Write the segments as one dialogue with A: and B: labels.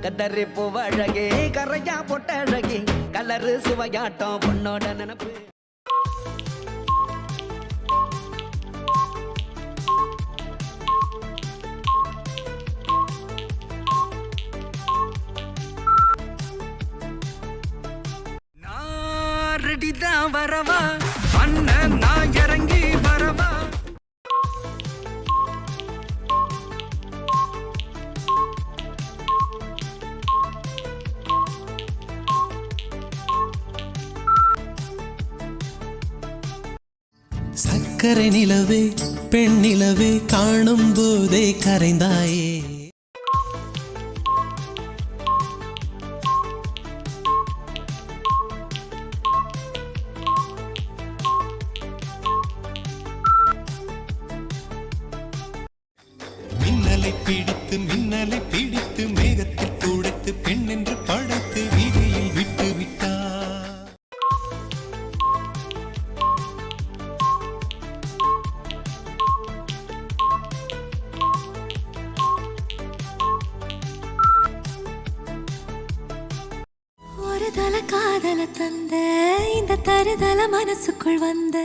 A: கதறி பூவழகே கரையா பொட்டழகே கலரு சுவையாட்டம் பொண்ணோட நினப்பு. ரெடிதான் வரவா அண்ணன் நான் இறங்கி வரவா.
B: சக்கரை நிலவே பெண் நிலவே காணும் போதே கரைந்தாயே. பிடித்து மின்னலை பிடித்து மேகத்தில் துடைத்து பெண் என்று படைத்து வீதியில் விட்டு விட்டார்.
C: ஒரு தல காதல தந்த இந்த தருதல மனசுக்குள் வந்த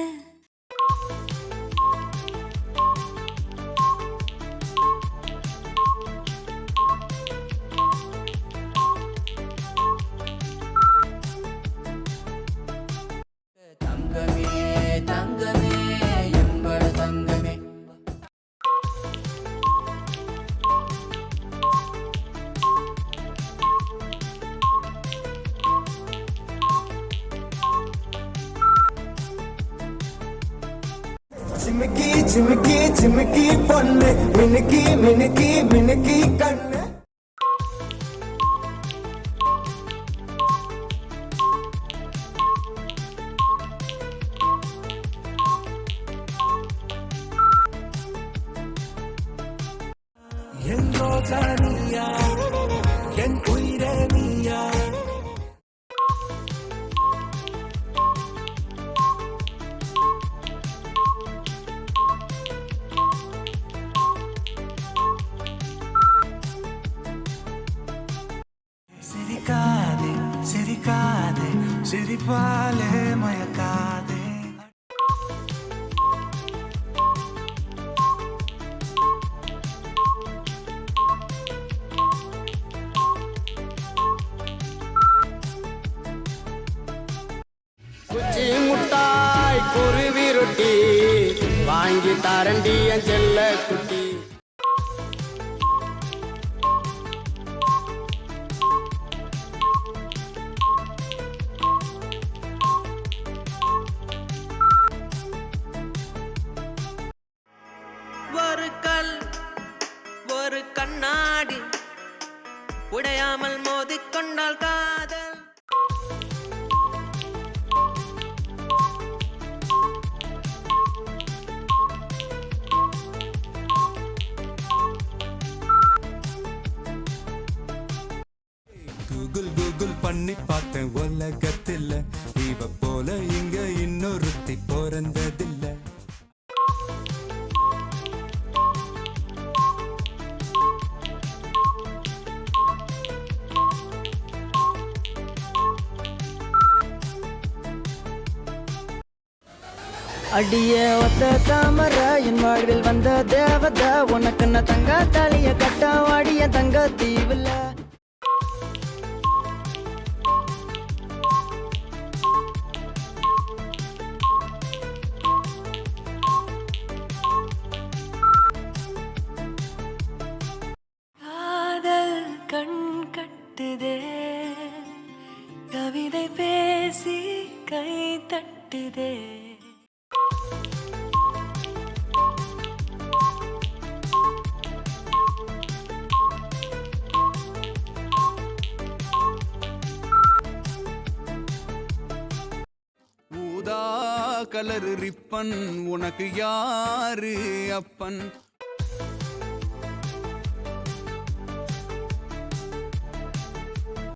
D: சிமிக்கி சிமிக்கி சிமிக்கி பொண்ணு மினுக்கி மினுக்கி மினுக்கி கண்ணு. என் ரோஜா நீயா என் உயிரே நீயா. சிரிக்காதே சிரிக்காதே சிரிப்பாலே மயக்காதே.
A: குச்சி முட்டாய் குருவி ரொட்டி வாங்கி தாரண்டி என் செல்ல குட்டி. ஒரு கல் ஒரு கண்ணாடி உடையாமல் மோதிக்கொண்டால் காதல்.
B: கூகுள் கூகுள் பண்ணி பார்த்தேன் உலகத்தில் இவ போல இங்க இன்னொருத்தி பிறந்ததில்லை.
A: அடிய ஒத்த தாமர என் வாழ்வில் வந்த தேவத உனக்கு நான் தங்க தாலிய கட்ட வாடிய தங்க தீவுல.
C: காதல் கண் கட்டுதே கவிதை பேசி கை தட்டுதே.
E: கலர் ரிப்பன் உனக்கு யாரு அப்பன்